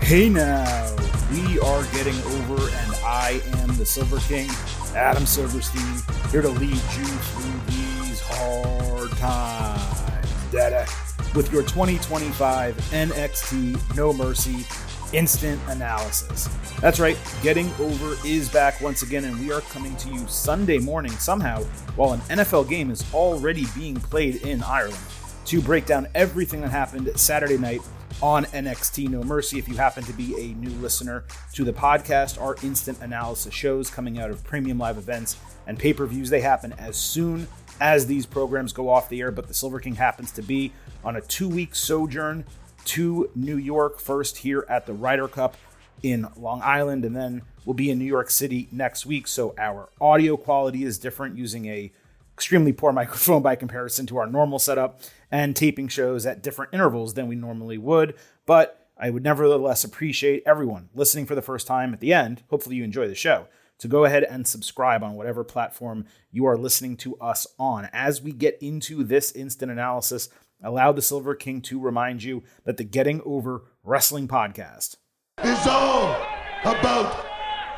Hey now, we are getting over, and I am the Silver King, Adam Silverstein, here to lead you through these hard times, Dada, with your 2025 NXT No Mercy instant analysis. That's right, Getting Over is back once again, and we are coming to you Sunday morning somehow, while an NFL game is already being played in Ireland, to break down everything that happened Saturday night on NXT No Mercy. If you happen to be a new listener to the podcast, our instant analysis shows coming out of premium live events and pay-per-views, they happen as soon as these programs go off the air, but the Silver King happens to be on a 2-week sojourn to New York, first here at the Ryder Cup in Long Island, and then we'll be in New York City next week, so our audio quality is different, using a extremely poor microphone by comparison to our normal setup, and taping shows at different intervals than we normally would. But I would nevertheless appreciate everyone listening for the first time at the end. Hopefully you enjoy the show. So go ahead and subscribe on whatever platform you are listening to us on. As we get into this instant analysis, allow the Silver King to remind you that the Getting Over Wrestling podcast is all about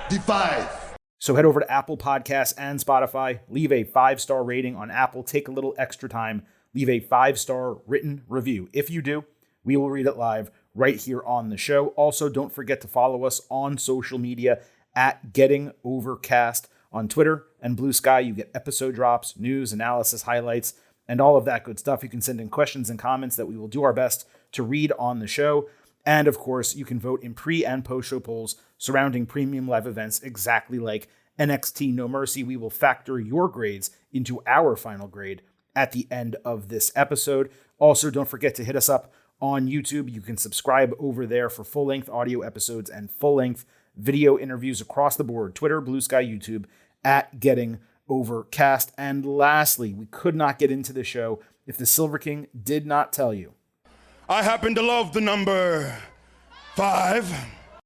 the five. So head over to Apple Podcasts and Spotify, leave a 5-star rating on Apple, take a little extra time, leave a 5-star written review. If you do, we will read it live right here on the show. Also, don't forget to follow us on social media at Getting Overcast on Twitter and Blue Sky. You get episode drops, news, analysis, highlights, and all of that good stuff. You can send in questions and comments that we will do our best to read on the show. And of course, you can vote in pre- and post-show polls surrounding premium live events exactly like NXT No Mercy. We will factor your grades into our final grade at the end of this episode. Also, don't forget to hit us up on YouTube. You can subscribe over there for full-length audio episodes and full-length video interviews across the board. Twitter, Blue Sky, YouTube, at Getting Overcast. And lastly, we could not get into the show if the Silver King did not tell you, I happen to love the number 5.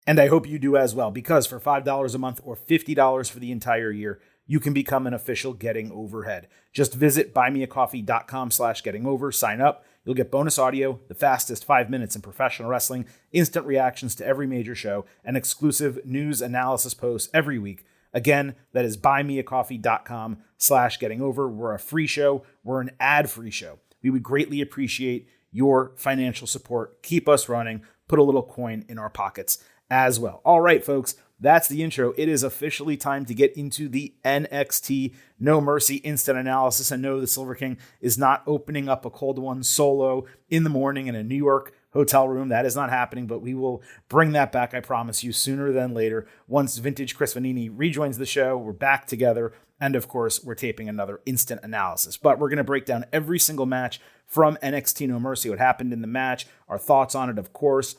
And I hope you do as well, because for $5 a month or $50 for the entire year, you can become an official Getting Overhead. Just visit buymeacoffee.com/gettingover, sign up. You'll get bonus audio, the fastest 5 minutes in professional wrestling, instant reactions to every major show, and exclusive news analysis posts every week. Again, that is buymeacoffee.com/gettingover. We're a free show. We're an ad-free show. We would greatly appreciate your financial support. Keep us running. Put a little coin in our pockets as well. All right, folks, that's the intro. It is officially time to get into the NXT No Mercy instant analysis. And no, the Silver King is not opening up a cold one solo in the morning in a New York hotel room. That is not happening, but we will bring that back, I promise you, sooner than later. Once vintage Chris Vanini rejoins the show, we're back together. And of course, we're taping another instant analysis. But we're going to break down every single match from NXT No Mercy, what happened in the match, our thoughts on it, of course,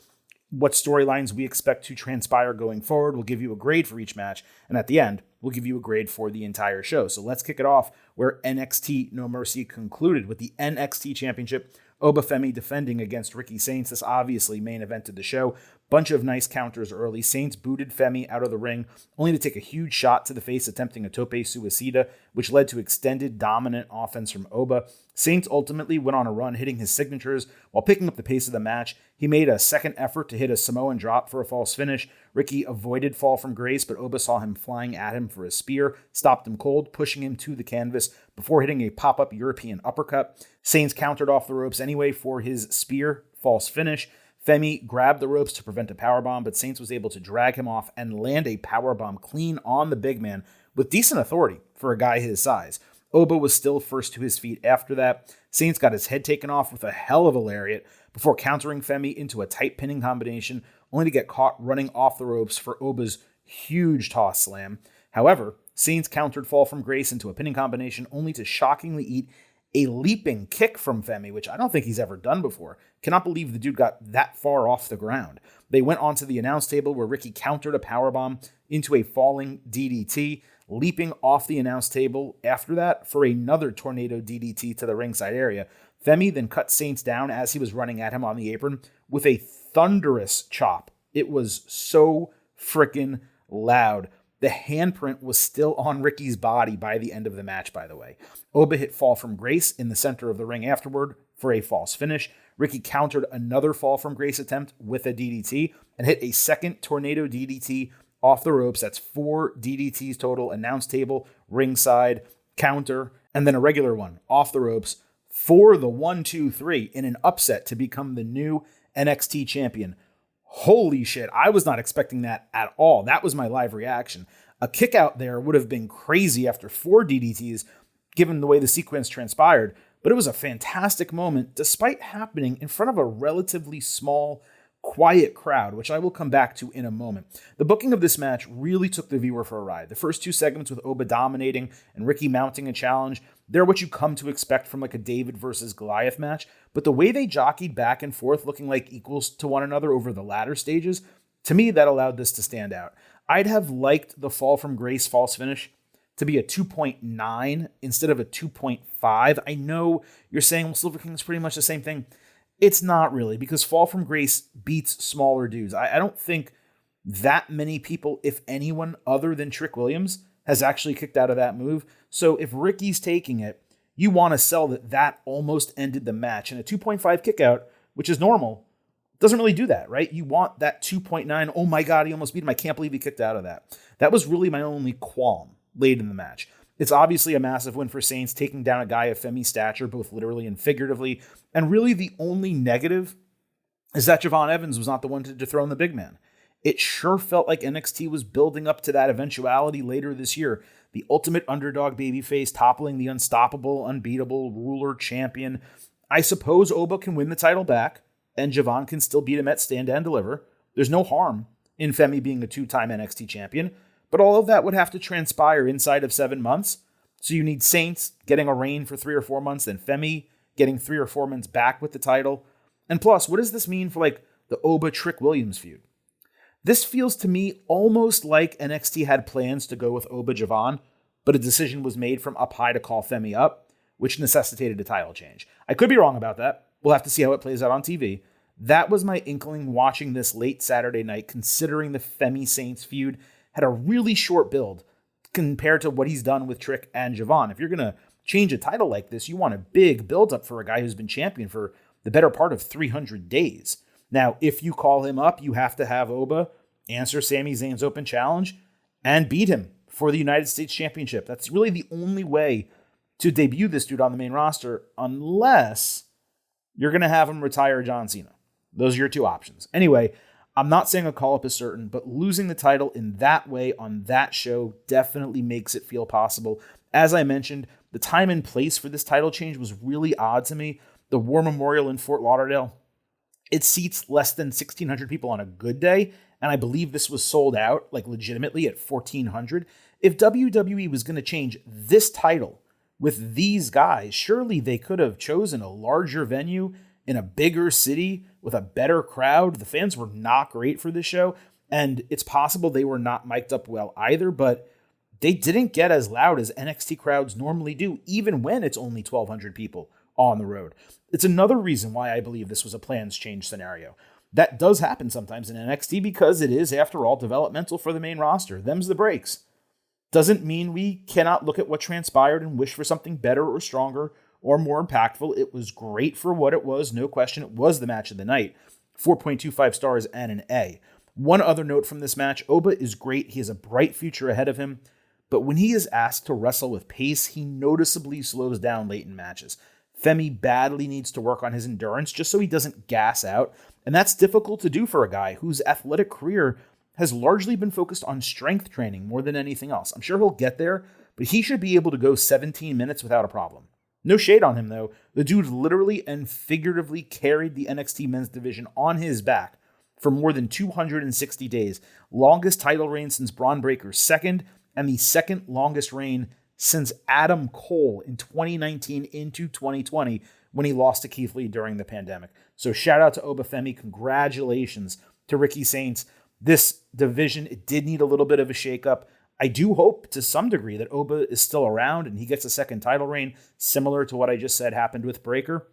what storylines we expect to transpire going forward. We'll give you a grade for each match. And at the end, we'll give you a grade for the entire show. So let's kick it off where NXT No Mercy concluded with the NXT Championship. Oba Femi defending against Ricky Saints. This obviously main evented the show. Bunch of nice counters early. Saints booted Femi out of the ring, only to take a huge shot to the face, attempting a tope suicida, which led to extended dominant offense from Oba. Saints ultimately went on a run, hitting his signatures while picking up the pace of the match. He made a second effort to hit a Samoan drop for a false finish. Ricky avoided fall from grace, but Oba saw him flying at him for a spear, stopped him cold, pushing him to the canvas before hitting a pop-up European uppercut. Saints countered off the ropes anyway for his spear false finish. Femi grabbed the ropes to prevent a powerbomb, but Saints was able to drag him off and land a powerbomb clean on the big man with decent authority for a guy his size. Oba was still first to his feet after that. Saints got his head taken off with a hell of a lariat before countering Femi into a tight pinning combination, only to get caught running off the ropes for Oba's huge toss slam. However, Saints countered fall from grace into a pinning combination, only to shockingly eat a leaping kick from Femi, which I don't think he's ever done before. Cannot believe the dude got that far off the ground. They went onto the announce table where Ricky countered a powerbomb into a falling DDT, leaping off the announce table after that for another tornado DDT to the ringside area. Femi then cut Saints down as he was running at him on the apron with a thunderous chop. It was so freaking loud. The handprint was still on Ricky's body by the end of the match, by the way. Oba hit fall from grace in the center of the ring afterward for a false finish. Ricky countered another fall from grace attempt with a DDT and hit a second tornado DDT off the ropes. That's 4 DDTs total, announce table, ringside, counter, and then a regular one off the ropes for the 1-2-3 in an upset to become the new NXT champion. Holy shit, I was not expecting that at all. That was my live reaction. A kick out there would have been crazy after 4 DDTs, given the way the sequence transpired, but it was a fantastic moment despite happening in front of a relatively small, quiet crowd, which I will come back to in a moment. The booking of this match really took the viewer for a ride. The first 2 segments with Oba dominating and Ricky mounting a challenge, they're what you come to expect from like a David versus Goliath match, but the way they jockeyed back and forth looking like equals to one another over the latter stages, to me that allowed this to stand out. I'd have liked the fall from grace false finish to be a 2.9 instead of a 2.5. I know you're saying, well, Silver King is pretty much the same thing. It's not really, because fall from grace beats smaller dudes. I don't think that many people, if anyone other than Trick Williams, has actually kicked out of that move. So if Ricky's taking it, you want to sell that almost ended the match. And a 2.5 kick out, which is normal, doesn't really do that, right? You want that 2.9, oh my God, he almost beat him. I can't believe he kicked out of that. That was really my only qualm late in the match. It's obviously a massive win for Saints, taking down a guy of Femi's stature, both literally and figuratively. And really the only negative is that Javon Evans was not the one to dethrone the big man. It sure felt like NXT was building up to that eventuality later this year. The ultimate underdog babyface toppling the unstoppable, unbeatable ruler champion. I suppose Oba can win the title back, and Javon can still beat him at Stand and Deliver. There's no harm in Femi being a 2-time NXT champion, but all of that would have to transpire inside of 7 months. So you need Saints getting a reign for 3 or 4 months, then Femi getting 3 or 4 months back with the title. And plus, what does this mean for like the Oba Trick Williams feud? This feels to me almost like NXT had plans to go with Oba Javon, but a decision was made from up high to call Femi up, which necessitated a title change. I could be wrong about that. We'll have to see how it plays out on TV. That was my inkling watching this late Saturday night, considering the Femi Saints feud had a really short build compared to what he's done with Trick and Javon. If you're going to change a title like this, you want a big build-up for a guy who's been champion for the better part of 300 days. Now, if you call him up, you have to have Oba answer Sami Zayn's open challenge and beat him for the United States Championship. That's really the only way to debut this dude on the main roster, unless you're going to have him retire John Cena. Those are your 2 options. Anyway, I'm not saying a call-up is certain, but losing the title in that way on that show definitely makes it feel possible. As I mentioned, the time and place for this title change was really odd to me. The War Memorial in Fort Lauderdale, it seats less than 1,600 people on a good day, and I believe this was sold out, like legitimately, at 1,400. If WWE was going to change this title with these guys, surely they could have chosen a larger venue in a bigger city with a better crowd. The fans were not great for this show, and it's possible they were not mic'd up well either, but they didn't get as loud as NXT crowds normally do, even when it's only 1,200 people on the road. It's another reason why I believe this was a plans change scenario. That does happen sometimes in NXT because it is, after all, developmental for the main roster. Them's the breaks. Doesn't mean we cannot look at what transpired and wish for something better or stronger or more impactful. It was great for what it was, no question. It was the match of the night. 4.25 stars and an A. One other note from this match, Oba is great. He has a bright future ahead of him, but when he is asked to wrestle with pace, he noticeably slows down late in matches. Femi badly needs to work on his endurance just so he doesn't gas out, and that's difficult to do for a guy whose athletic career has largely been focused on strength training more than anything else. I'm sure he'll get there, but he should be able to go 17 minutes without a problem. No shade on him, though. The dude literally and figuratively carried the NXT men's division on his back for more than 260 days. Longest title reign since Braun Breaker's second, and the second longest reign since Adam Cole in 2019 into 2020 when he lost to Keith Lee during the pandemic. So shout out to Oba Femi. Congratulations to Ricky Saints. This division, it did need a little bit of a shakeup. I do hope to some degree that Oba is still around and he gets a second title reign, similar to what I just said happened with Breaker.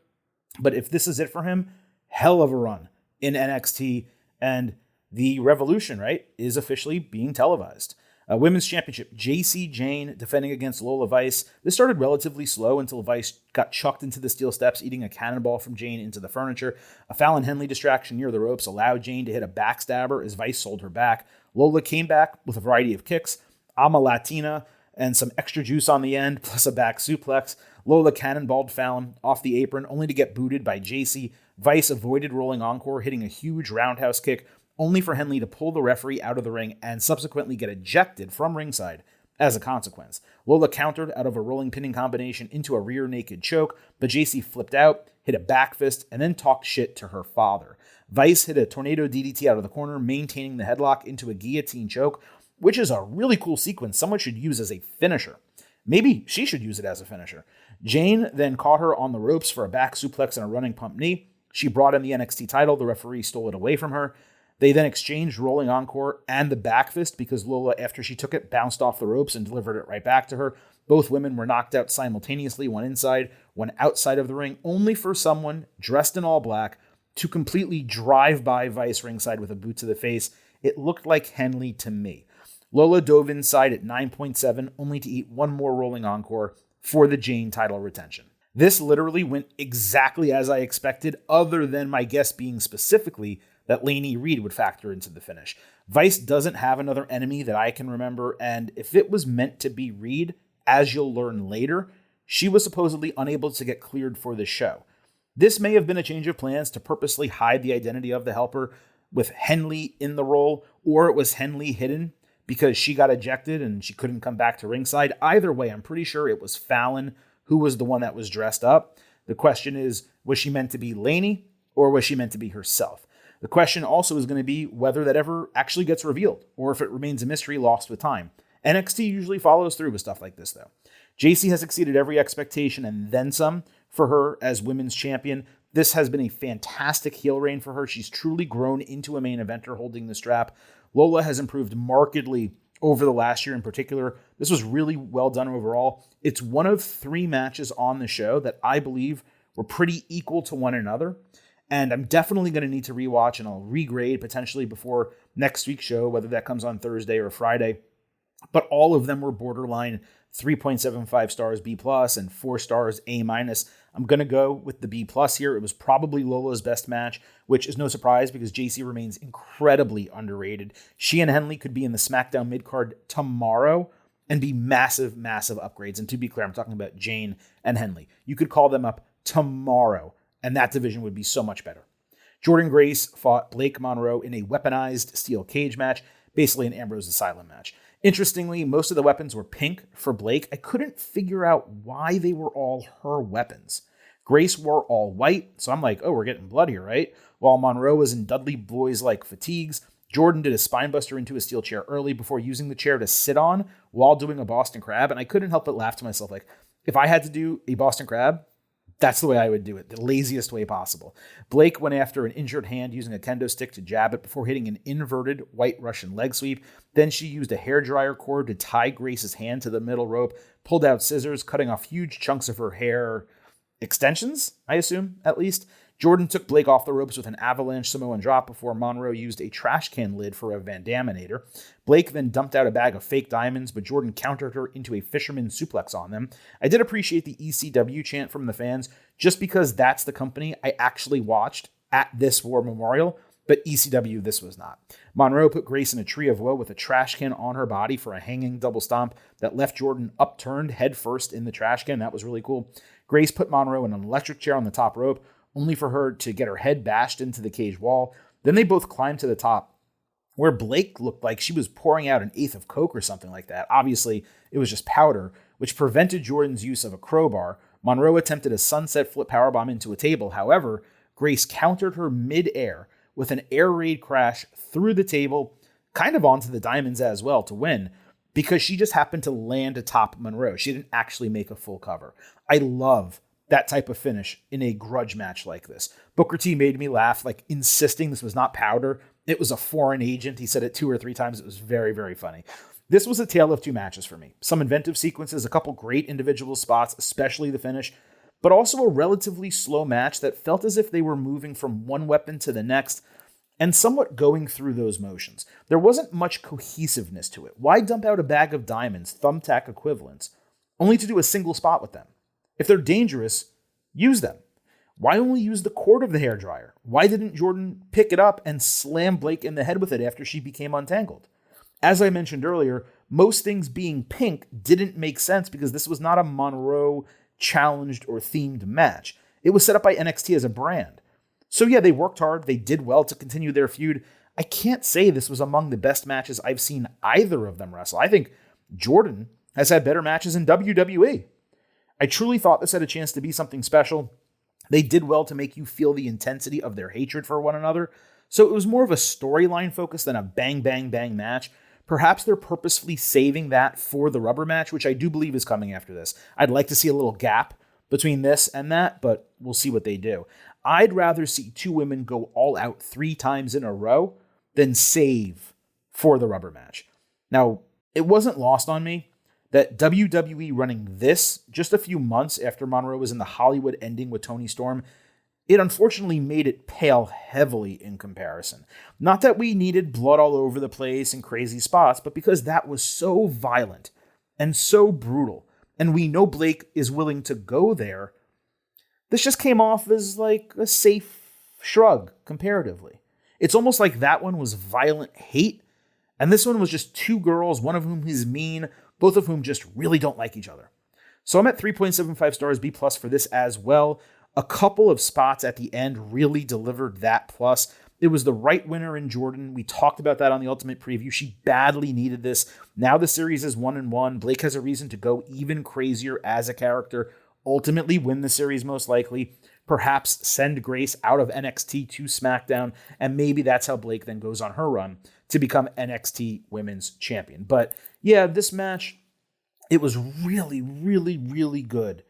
But if this is it for him, hell of a run in NXT, and the Revolution, right, is officially being televised. Women's Championship, JC Jane defending against Lola Vice. This started relatively slow until Vice got chucked into the steel steps, eating a cannonball from Jane into the furniture. A Fallon Henley distraction near the ropes allowed Jane to hit a backstabber as Vice sold her back. Lola came back with a variety of kicks, ama Latina, and some extra juice on the end, plus a back suplex. Lola cannonballed Fallon off the apron, only to get booted by JC. Vice avoided rolling encore, hitting a huge roundhouse kick, only for Henley to pull the referee out of the ring and subsequently get ejected from ringside as a consequence. Lola countered out of a rolling pinning combination into a rear naked choke, but JC flipped out, hit a back fist, and then talked shit to her father. Vice hit a tornado DDT out of the corner, maintaining the headlock into a guillotine choke, which is a really cool sequence someone should use as a finisher. Maybe she should use it as a finisher. Jane then caught her on the ropes for a back suplex and a running pump knee. She brought in the NXT title. The referee stole it away from her. They then exchanged rolling encore and the back fist because Lola, after she took it, bounced off the ropes and delivered it right back to her. Both women were knocked out simultaneously, one inside, one outside of the ring, only for someone dressed in all black to completely drive by Vice ringside with a boot to the face. It looked like Henley to me. Lola dove inside at 9.7, only to eat one more rolling encore for the Jane title retention. This literally went exactly as I expected, other than my guess being specifically that Lainey Reed would factor into the finish. Vice doesn't have another enemy that I can remember, and if it was meant to be Reed, as you'll learn later, she was supposedly unable to get cleared for the show. This may have been a change of plans to purposely hide the identity of the helper with Henley in the role, or it was Henley hidden because she got ejected and she couldn't come back to ringside. Either way, I'm pretty sure it was Fallon who was the one that was dressed up. The question is, was she meant to be Lainey or was she meant to be herself? The question also is going to be whether that ever actually gets revealed or if it remains a mystery lost with time. NXT usually follows through with stuff like this, though. JC has exceeded every expectation and then some for her as women's champion. This has been a fantastic heel reign for her. She's truly grown into a main eventer holding the strap. Lola has improved markedly over the last year in particular. This was really well done overall. It's one of 3 matches on the show that I believe were pretty equal to one another. And I'm definitely going to need to rewatch and I'll regrade potentially before next week's show, whether that comes on Thursday or Friday. But all of them were borderline 3.75 stars B+, and 4 stars A-. I'm going to go with the B+ here. It was probably Lola's best match, which is no surprise because JC remains incredibly underrated. She and Henley could be in the SmackDown midcard tomorrow and be massive, massive upgrades. And to be clear, I'm talking about Jane and Henley. You could call them up tomorrow, and that division would be so much better. Jordan Grace fought Blake Monroe in a weaponized steel cage match, basically an Ambrose Asylum match. Interestingly, most of the weapons were pink for Blake. I couldn't figure out why they were all her weapons. Grace wore all white, so I'm like, oh, we're getting blood here, right? While Monroe was in Dudley Boys-like fatigues, Jordan did a spinebuster into a steel chair early before using the chair to sit on while doing a Boston Crab, and I couldn't help but laugh to myself, like, if I had to do a Boston Crab, that's the way I would do it, the laziest way possible. Blake went after an injured hand using a kendo stick to jab it before hitting an inverted white Russian leg sweep. Then she used a hairdryer cord to tie Grace's hand to the middle rope, pulled out scissors, cutting off huge chunks of her hair extensions, I assume, at least. Jordan took Blake off the ropes with an avalanche Samoan drop before Monroe used a trash can lid for a Van Daminator. Blake then dumped out a bag of fake diamonds, but Jordan countered her into a fisherman suplex on them. I did appreciate the ECW chant from the fans, just because that's the company I actually watched at this War Memorial, but ECW this was not. Monroe put Grace in a tree of woe with a trash can on her body for a hanging double stomp that left Jordan upturned head first in the trash can. That was really cool. Grace put Monroe in an electric chair on the top rope, only for her to get her head bashed into the cage wall. Then they both climbed to the top, where Blake looked like she was pouring out an eighth of Coke or something like that. Obviously, it was just powder, which prevented Jordan's use of a crowbar. Monroe attempted a sunset flip powerbomb into a table. However, Grace countered her mid-air with an air raid crash through the table, kind of onto the diamonds as well to win, because she just happened to land atop Monroe. She didn't actually make a full cover. I love that type of finish in a grudge match like this. Booker T made me laugh, like insisting this was not powder. It was a foreign agent. He said it 2 or 3 times. It was very, very funny. This was a tale of 2 matches for me. Some inventive sequences, a couple great individual spots, especially the finish, but also a relatively slow match that felt as if they were moving from one weapon to the next. and somewhat going through those motions. There wasn't much cohesiveness to it. Why dump out a bag of diamonds, thumbtack equivalents, only to do a single spot with them? If they're dangerous, use them. Why only use the cord of the hairdryer? Why didn't Jordan pick it up and slam Blake in the head with it after she became untangled? As I mentioned earlier, most things being pink didn't make sense because this was not a Monroe challenged or themed match. It was set up by NXT as a brand. So yeah, they worked hard. They did well to continue their feud. I can't say this was among the best matches I've seen either of them wrestle. I think Jordan has had better matches in WWE. I truly thought this had a chance to be something special. They did well to make you feel the intensity of their hatred for one another. So it was more of a storyline focus than a bang, bang, bang match. Perhaps they're purposefully saving that for the rubber match, which I do believe is coming after this. I'd like to see a little gap between this and that, but we'll see what they do. I'd rather see two women go all out 3 times in a row than save for the rubber match. Now, it wasn't lost on me that WWE running this just a few months after Monroe was in the Hollywood ending with Toni Storm, it unfortunately made it pale heavily in comparison. Not that we needed blood all over the place and crazy spots, but because that was so violent and so brutal, and we know Blake is willing to go there, this just came off as like a safe shrug comparatively. It's almost like that one was violent hate, and this one was just 2 girls, one of whom is mean, both of whom just really don't like each other. So I'm at 3.75 stars B+ for this as well. A couple of spots at the end really delivered that plus. It was the right winner in Jordan. We talked about that on the Ultimate Preview. She badly needed this. Now the series is 1-1. Blake has a reason to go even crazier as a character. Ultimately win the series most likely. Perhaps send Grace out of NXT to SmackDown. And maybe that's how Blake then goes on her run to become NXT Women's Champion. But yeah, this match, it was really, really, really good.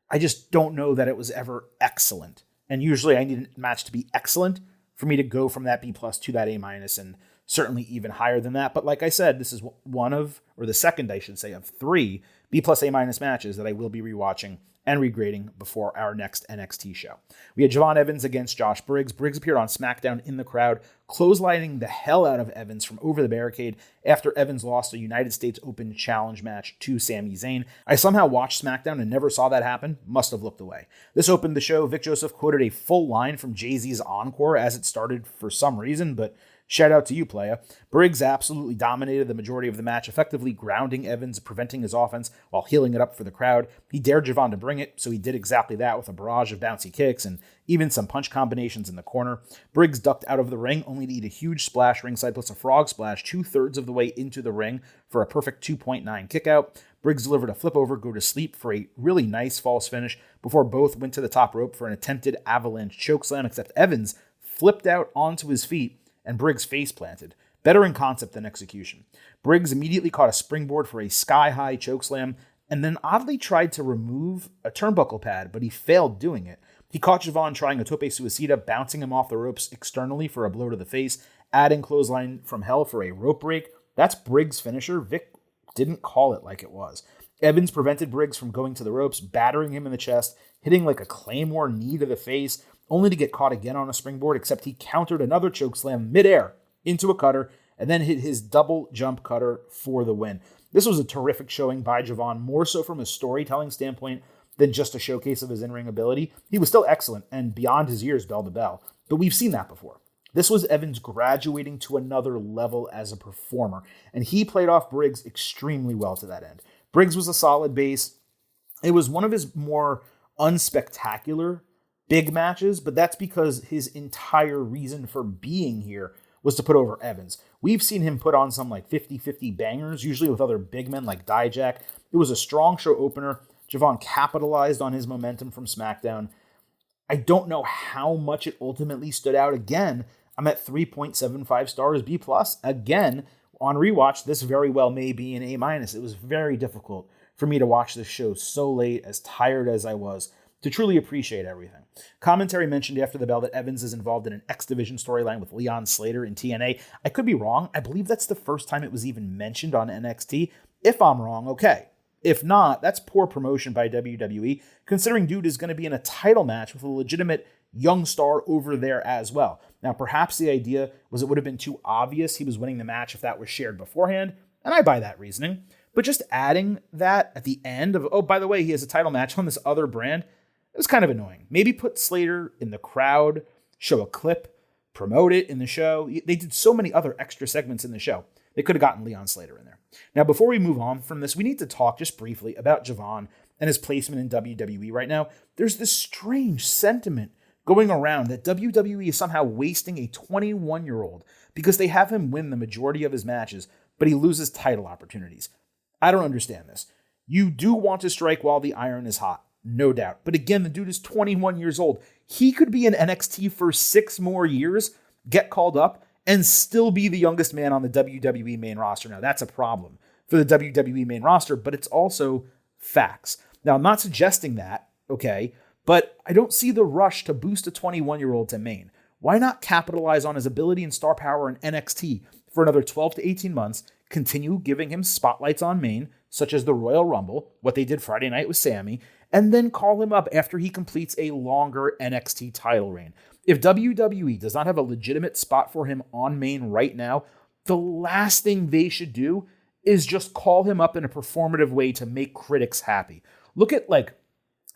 I just don't know that it was ever excellent. And usually I need a match to be excellent for me to go from that B+ to that A- and certainly even higher than that. But like I said, this is one of, or the second, I should say, of 3 B+ A- matches that I will be rewatching and regrading before our next NXT show. We had Javon Evans against Josh Briggs. Briggs appeared on SmackDown in the crowd, clotheslining the hell out of Evans from over the barricade after Evans lost a United States Open Challenge match to Sami Zayn. I somehow watched SmackDown and never saw that happen. Must have looked away. This opened the show. Vic Joseph quoted a full line from Jay-Z's Encore as it started for some reason, but shout out to you, playa. Briggs absolutely dominated the majority of the match, effectively grounding Evans, preventing his offense while healing it up for the crowd. He dared Javon to bring it, so he did exactly that with a barrage of bouncy kicks and even some punch combinations in the corner. Briggs ducked out of the ring, only to eat a huge splash ringside plus a frog splash 2/3 of the way into the ring for a perfect 2.9 kickout. Briggs delivered a flip over, go to sleep for a really nice false finish before both went to the top rope for an attempted avalanche chokeslam, except Evans flipped out onto his feet and Briggs face planted. Better in concept than execution. Briggs immediately caught a springboard for a sky-high chokeslam and then oddly tried to remove a turnbuckle pad, but he failed doing it. He caught Javon trying a tope suicida, bouncing him off the ropes externally for a blow to the face, adding clothesline from hell for a rope break. That's Briggs' finisher. Vic didn't call it like it was. Evans prevented Briggs from going to the ropes, battering him in the chest, hitting like a claymore knee to the face, only to get caught again on a springboard, except he countered another chokeslam midair into a cutter and then hit his double jump cutter for the win. This was a terrific showing by Javon, more so from a storytelling standpoint than just a showcase of his in-ring ability. He was still excellent and beyond his years bell to bell, but we've seen that before. This was Evans graduating to another level as a performer, and he played off Briggs extremely well to that end. Briggs was a solid base. It was one of his more unspectacular big matches, but that's because his entire reason for being here was to put over Evans. We've seen him put on some like 50-50 bangers, usually with other big men like Dijak. It was a strong show opener. Javon capitalized on his momentum from SmackDown. I don't know how much it ultimately stood out. Again, I'm at 3.75 stars B+. Again, on rewatch, this very well may be an A-. It was very difficult for me to watch this show so late, as tired as I was, to truly appreciate everything. Commentary mentioned after the bell that Evans is involved in an X Division storyline with Leon Slater in TNA. I could be wrong. I believe that's the first time it was even mentioned on NXT. If I'm wrong, okay. If not, that's poor promotion by WWE, considering dude is going to be in a title match with a legitimate young star over there as well. Now, perhaps the idea was it would have been too obvious he was winning the match if that was shared beforehand, and I buy that reasoning. But just adding that at the end of, oh, by the way, he has a title match on this other brand, it was kind of annoying. Maybe put Slater in the crowd, show a clip, promote it in the show. They did so many other extra segments in the show. They could have gotten Leon Slater in there. Now, before we move on from this, we need to talk just briefly about Javon and his placement in WWE right now. There's this strange sentiment going around that WWE is somehow wasting a 21-year-old because they have him win the majority of his matches, but he loses title opportunities. I don't understand this. You do want to strike while the iron is hot, no doubt. But again, the dude is 21 years old. He could be in NXT for 6 more years, get called up, and still be the youngest man on the WWE main roster. Now, that's a problem for the WWE main roster, but it's also facts. Now, I'm not suggesting that, okay, but I don't see the rush to boost a 21-year-old to main. Why not capitalize on his ability and star power in NXT for another 12 to 18 months, continue giving him spotlights on main, such as the Royal Rumble, what they did Friday night with Sammy, and then call him up after he completes a longer NXT title reign. If WWE does not have a legitimate spot for him on main right now, the last thing they should do is just call him up in a performative way to make critics happy. Look at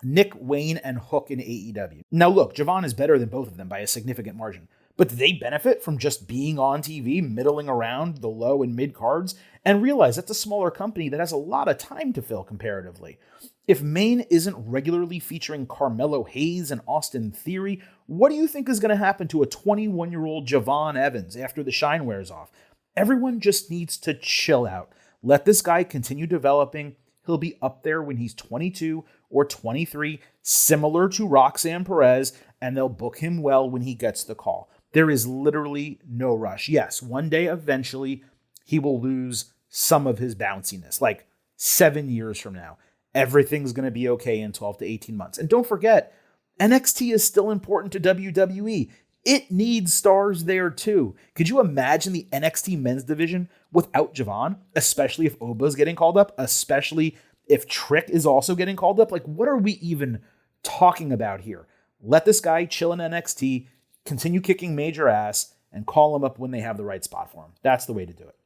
Nick, Wayne, and Hook in AEW. Now look, Javon is better than both of them by a significant margin, but do they benefit from just being on TV, middling around the low and mid cards, and realize that's a smaller company that has a lot of time to fill comparatively? If Maine isn't regularly featuring Carmelo Hayes and Austin Theory, what do you think is going to happen to a 21-year-old Javon Evans after the shine wears off? Everyone just needs to chill out. Let this guy continue developing. He'll be up there when he's 22 or 23, similar to Roxanne Perez, and they'll book him well when he gets the call. There is literally no rush. Yes, one day, eventually, he will lose some of his bounciness, like 7 years from now. Everything's going to be okay in 12 to 18 months. And don't forget, NXT is still important to WWE. It needs stars there too. Could you imagine the NXT men's division without Javon? Especially if Oba's getting called up, especially if Trick is also getting called up. Like, what are we even talking about here? Let this guy chill in NXT, continue kicking major ass, and call him up when they have the right spot for him. That's the way to do it.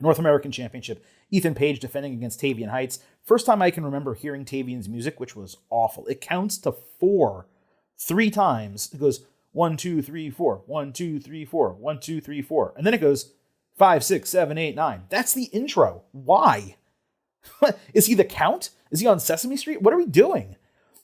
North American Championship, Ethan Page defending against Tavian Heights. First time I can remember hearing Tavian's music, which was awful. It counts to 4 3 times. It goes 1, 2, 3, 4, 1, 2, 3, 4, 1, 2, 3, 4. And then it goes 5, 6, 7, 8, 9. That's the intro. Why? Is he the Count? Is he on Sesame Street? What are we doing?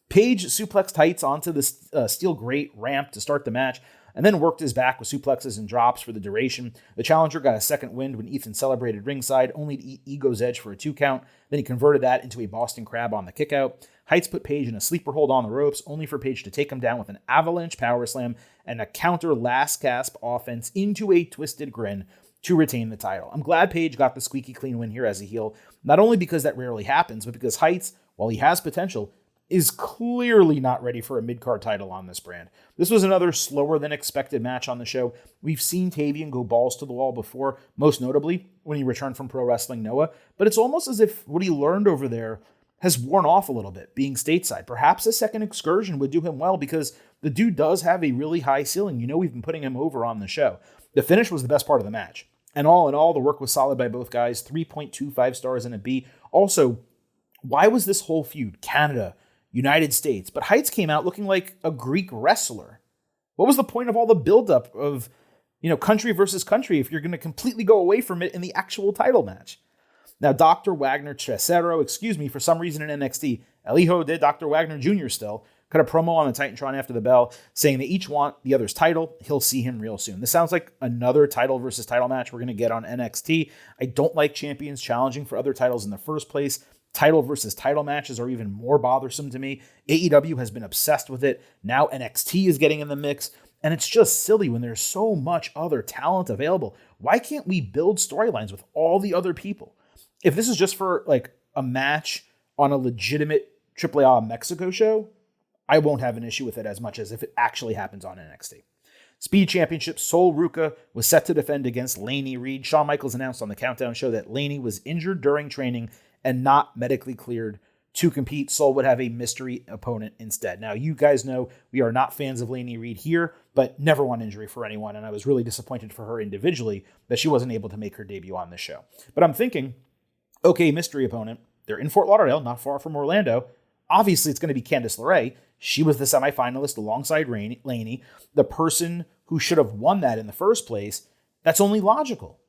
Page suplexed Heights onto the steel grate ramp to start the match, and then worked his back with suplexes and drops for the duration. The challenger got a second wind when Ethan celebrated ringside, only to eat Ego's Edge for a 2 count. Then he converted that into a Boston Crab on the kickout. Heights put Page in a sleeper hold on the ropes, only for Page to take him down with an avalanche power slam and a counter last gasp offense into a twisted grin to retain the title. I'm glad Page got the squeaky clean win here as a heel, not only because that rarely happens, but because Heights, while he has potential, is clearly not ready for a mid-card title on this brand. This was another slower than expected match on the show. We've seen Tavian go balls to the wall before, most notably when he returned from Pro Wrestling Noah, but it's almost as if what he learned over there has worn off a little bit, being stateside. Perhaps a second excursion would do him well because the dude does have a really high ceiling. You know, we've been putting him over on the show. The finish was the best part of the match. And all in all, the work was solid by both guys, 3.25 stars and a B. Also, why was this whole feud Canada, United States? But Heights came out looking like a Greek wrestler. What was the point of all the buildup of, country versus country if you're going to completely go away from it in the actual title match? Now, Dr. Wagner Tresero, for some reason in NXT, El Hijo de Dr. Wagner Jr. still, cut a promo on the Titantron after the bell, saying they each want the other's title. He'll see him real soon. This sounds like another title versus title match we're going to get on NXT. I don't like champions challenging for other titles in the first place. Title versus title matches are even more bothersome to me. AEW has been obsessed with it. Now NXT is getting in the mix. And it's just silly when there's so much other talent available. Why can't we build storylines with all the other people? If this is just for a match on a legitimate AAA Mexico show, I won't have an issue with it as much as if it actually happens on NXT. Speed Championship, Sol Ruca was set to defend against Laney Reed. Shawn Michaels announced on the Countdown show that Laney was injured during training and not medically cleared to compete, Sol would have a mystery opponent instead. Now, you guys know we are not fans of Lainey Reed here, but never want injury for anyone, and I was really disappointed for her individually that she wasn't able to make her debut on this show. But I'm thinking, okay, mystery opponent. They're in Fort Lauderdale, not far from Orlando. Obviously, it's going to be Candice LeRae. She was the semifinalist alongside Lainey, the person who should have won that in the first place. That's only logical.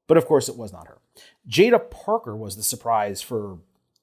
But of course, it was not her. Jada Parker was the surprise for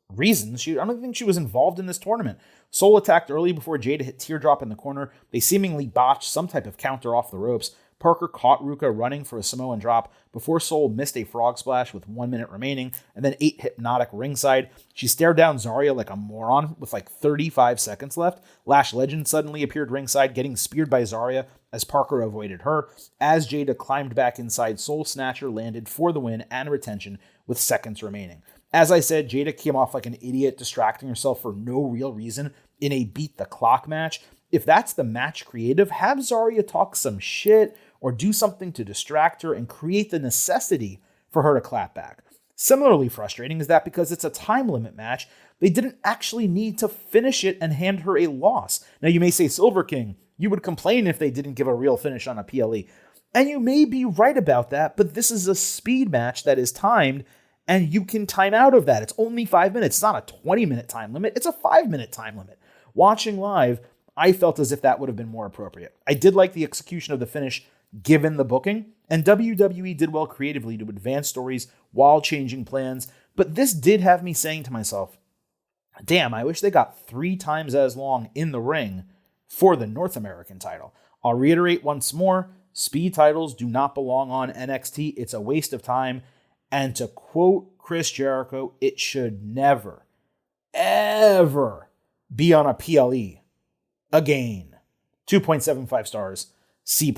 reasons. I don't think she was involved in this tournament. Sol attacked early before Jada hit teardrop in the corner. They seemingly botched some type of counter off the ropes. Parker caught Ruka running for a Samoan drop before Sol missed a frog splash with 1 minute remaining and then ate Hypnotic ringside. She stared down Zarya like a moron with like 35 seconds left. Lash Legend suddenly appeared ringside, getting speared by Zarya as Parker avoided her. As Jada climbed back inside, Soul Snatcher landed for the win and retention with seconds remaining. As I said, Jada came off like an idiot, distracting herself for no real reason in a beat the clock match. If that's the match creative, have Zarya talk some shit or do something to distract her and create the necessity for her to clap back. Similarly frustrating is that because it's a time limit match, they didn't actually need to finish it and hand her a loss. Now you may say, Silver King, you would complain if they didn't give a real finish on a PLE. And you may be right about that, but this is a speed match that is timed, and you can time out of that. It's only 5 minutes. It's not a 20-minute time limit. It's a 5-minute time limit. Watching live, I felt as if that would have been more appropriate. I did like the execution of the finish given the booking, and WWE did well creatively to advance stories while changing plans, but this did have me saying to myself, damn, I wish they got 3 times as long in the ring for the North American title. I'll reiterate once more, speed titles do not belong on NXT. It's a waste of time. And to quote Chris Jericho, it should never, ever be on a PLE again. 2.75 stars, C+.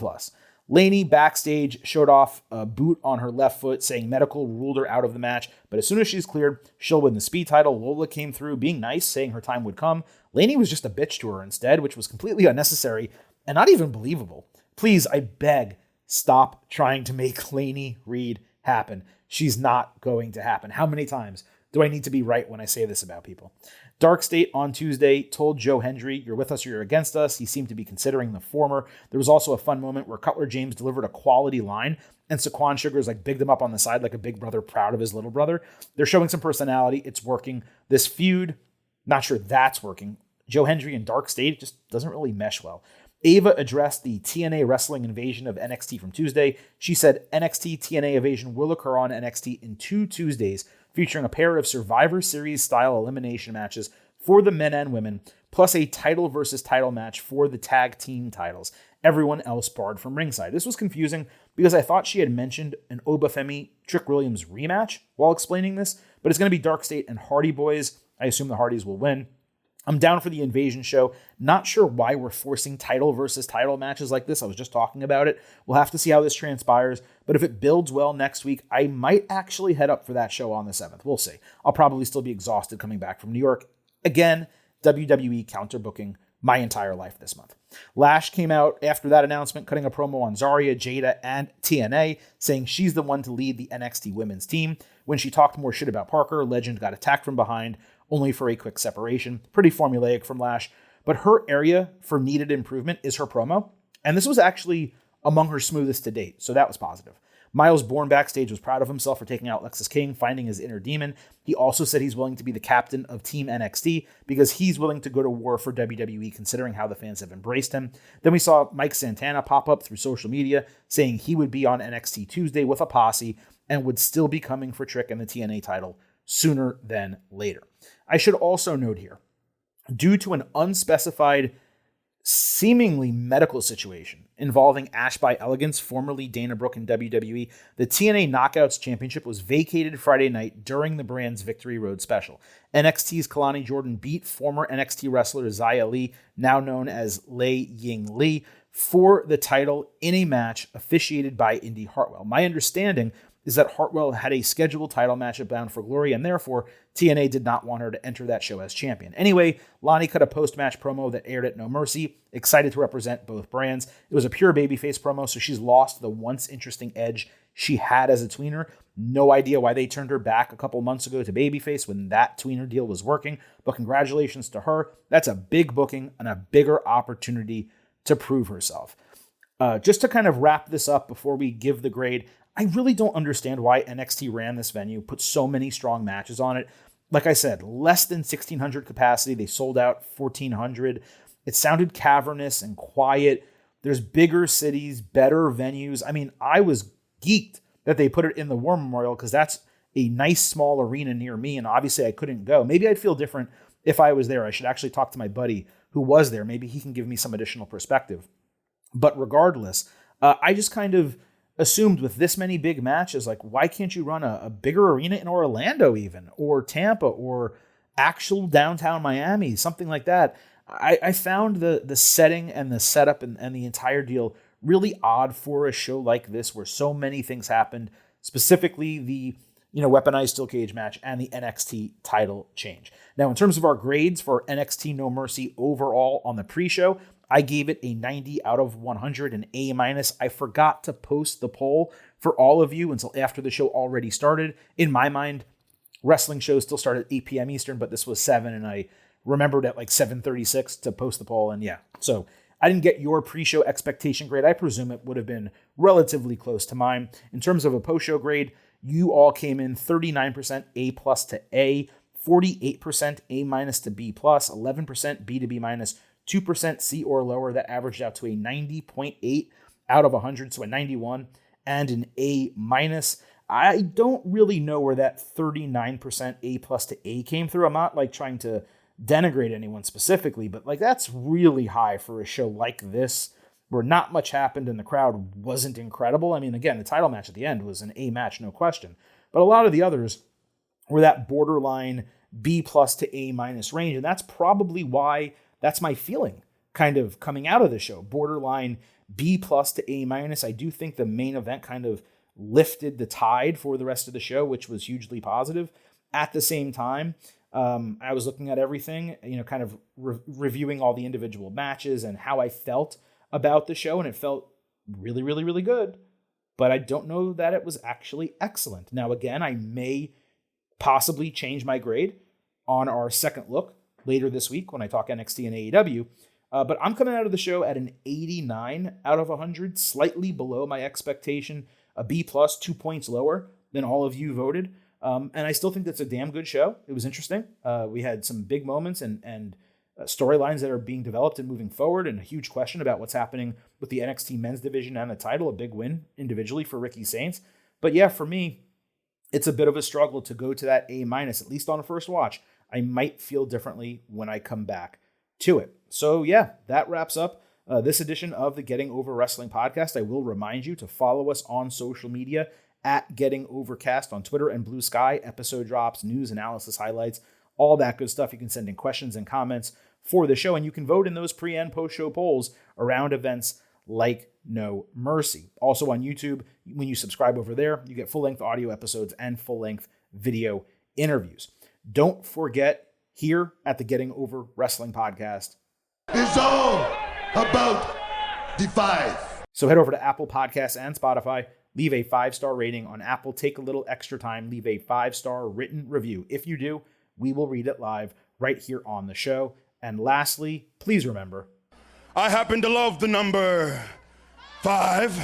Lainey backstage showed off a boot on her left foot, saying medical ruled her out of the match. But as soon as she's cleared, she'll win the speed title. Lola came through being nice, saying her time would come. Lainey was just a bitch to her instead, which was completely unnecessary and not even believable. Please, I beg, stop trying to make Lainey Reed happen. She's not going to happen. How many times do I need to be right when I say this about people? Dark State on Tuesday told Joe Hendry, you're with us or you're against us. He seemed to be considering the former. There was also a fun moment where Cutler James delivered a quality line and Saquon Sugars bigged him up on the side like a big brother proud of his little brother. They're showing some personality. It's working. This feud, not sure that's working. Joe Hendry and Dark State just doesn't really mesh well. Ava addressed the TNA wrestling invasion of NXT from Tuesday. She said NXT TNA invasion will occur on NXT in 2 Tuesdays, featuring a pair of Survivor Series-style elimination matches for the men and women, plus a title versus title match for the tag team titles. Everyone else barred from ringside. This was confusing because I thought she had mentioned an Oba Femi Trick Williams rematch while explaining this, but it's going to be Dark State and Hardy Boys. I assume the Hardys will win. I'm down for the Invasion show. Not sure why we're forcing title versus title matches like this. I was just talking about it. We'll have to see how this transpires. But if it builds well next week, I might actually head up for that show on the 7th. We'll see. I'll probably still be exhausted coming back from New York. Again, WWE counter booking my entire life this month. Lash came out after that announcement, cutting a promo on Zarya, Jada, and TNA, saying she's the one to lead the NXT women's team. When she talked more shit about Parker, Legend got attacked from behind, only for a quick separation. Pretty formulaic from Lash. But her area for needed improvement is her promo. And this was actually among her smoothest to date, so that was positive. Miles Bourne backstage was proud of himself for taking out Lexis King, finding his inner demon. He also said he's willing to be the captain of Team NXT because he's willing to go to war for WWE considering how the fans have embraced him. Then we saw Mike Santana pop up through social media saying he would be on NXT Tuesday with a posse and would still be coming for Trick and the TNA title sooner than later. I should also note here, due to an unspecified, seemingly medical situation involving Ash by Elegance, formerly Dana Brooke in WWE, the TNA Knockouts Championship was vacated Friday night during the brand's Victory Road special. NXT's Kalani Jordan beat former NXT wrestler Xia Li, now known as Lei Ying Li, for the title in a match officiated by Indy Hartwell. My understanding is that Hartwell had a scheduled title match at Bound for Glory, and therefore TNA did not want her to enter that show as champion. Anyway, Lonnie cut a post-match promo that aired at No Mercy, excited to represent both brands. It was a pure babyface promo, so she's lost the once interesting edge she had as a tweener. No idea why they turned her back a couple months ago to babyface when that tweener deal was working, but congratulations to her. That's a big booking and a bigger opportunity to prove herself. Just to kind of wrap this up before we give the grade, I really don't understand why NXT ran this venue, put so many strong matches on it. Like I said, less than 1,600 capacity. They sold out 1,400. It sounded cavernous and quiet. There's bigger cities, better venues. I mean, I was geeked that they put it in the War Memorial because that's a nice small arena near me, and obviously I couldn't go. Maybe I'd feel different if I was there. I should actually talk to my buddy who was there. Maybe he can give me some additional perspective. But regardless, I just kind of assumed with this many big matches, like, why can't you run a bigger arena in Orlando even, or Tampa, or actual downtown Miami, something like that. I found the setting and the setup and the entire deal really odd for a show like this where so many things happened, specifically the weaponized steel cage match and the NXT title change. Now, in terms of our grades for NXT No Mercy overall on the pre-show, I gave it a 90 out of 100, an A-. I forgot to post the poll for all of you until after the show already started. In my mind, wrestling shows still start at 8 p.m. Eastern, but this was 7, and I remembered at like 7:36 to post the poll, and yeah. So I didn't get your pre-show expectation grade. I presume it would have been relatively close to mine. In terms of a post-show grade, you all came in 39% A+ to A, 48% A- to B+, 11% B to B-, 2% C or lower. That averaged out to a 90.8 out of 100, so a 91, and an A-. I don't really know where that 39% A+ to A came through. I'm not like trying to denigrate anyone specifically, but like that's really high for a show like this where not much happened and the crowd wasn't incredible. I mean, again, the title match at the end was an A match, no question. But a lot of the others were that borderline B+ to A- range, and that's probably why that's my feeling kind of coming out of the show. Borderline B+ to A-. I do think the main event kind of lifted the tide for the rest of the show, which was hugely positive. At the same time, I was looking at everything, kind of reviewing all the individual matches and how I felt about the show, and it felt really, really, really good. But I don't know that it was actually excellent. Now, again, I may possibly change my grade on our second look later this week when I talk NXT and AEW. But I'm coming out of the show at an 89 out of 100, slightly below my expectation, a B+, 2 points lower than all of you voted. And I still think that's a damn good show. It was interesting. We had some big moments and storylines that are being developed and moving forward, and a huge question about what's happening with the NXT men's division and the title, a big win individually for Ricky Saints. But yeah, for me, it's a bit of a struggle to go to that A-, at least on a first watch. I might feel differently when I come back to it. So yeah, that wraps up this edition of the Getting Over Wrestling podcast. I will remind you to follow us on social media at Getting Overcast on Twitter and Blue Sky. Episode drops, news, analysis, highlights, all that good stuff. You can send in questions and comments for the show, and you can vote in those pre- and post-show polls around events like No Mercy. Also on YouTube, when you subscribe over there, you get full-length audio episodes and full-length video interviews. Don't forget, here at the Getting Over Wrestling podcast, It's all about the 5. So head over to Apple Podcasts and Spotify, leave a 5-star rating on Apple, take a little extra time, leave a 5-star written review. If you do, we will read it live right here on the show. And lastly, please remember, I happen to love the number 5.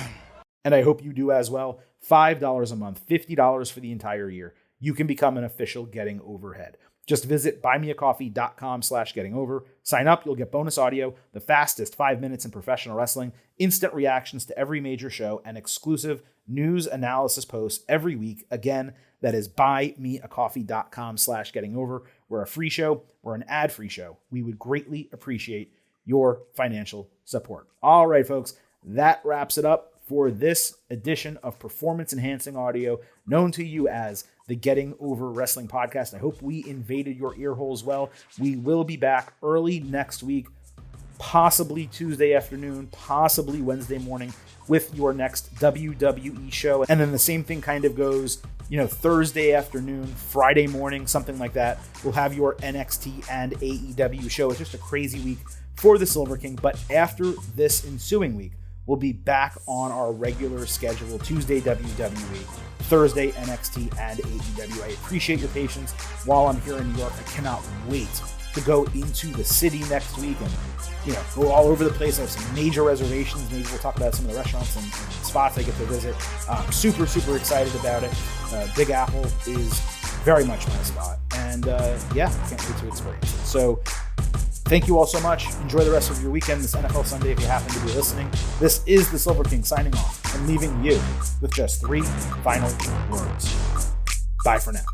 and I hope you do as well, $5 a month, $50 for the entire year. You can become an official Getting Overhead. Just visit buymeacoffee.com/gettingover. Sign up, you'll get bonus audio, the fastest 5 minutes in professional wrestling, instant reactions to every major show, and exclusive news analysis posts every week. Again, that is buymeacoffee.com/gettingover. We're a free show. We're an ad-free show. We would greatly appreciate your financial support. All right, folks, that wraps it up for this edition of Performance Enhancing Audio, known to you as the Getting Over Wrestling podcast. I hope we invaded your ear holes well. We will be back early next week, possibly Tuesday afternoon, possibly Wednesday morning, with your next WWE show. And then the same thing kind of goes, Thursday afternoon, Friday morning, something like that. We'll have your NXT and AEW show. It's just a crazy week for the Silver King. But after this ensuing week, we'll be back on our regular schedule. Tuesday, WWE. Thursday, NXT and AEW. I appreciate your patience while I'm here in New York. I cannot wait to go into the city next week and, go all over the place. I have some major reservations. Maybe we'll talk about some of the restaurants and spots I get to visit. I'm super, super excited about it. Big Apple is very much my spot. And can't wait to experience it. So thank you all so much. Enjoy the rest of your weekend, this NFL Sunday, if you happen to be listening. This is the Silver King signing off and leaving you with just 3 final words. Bye for now.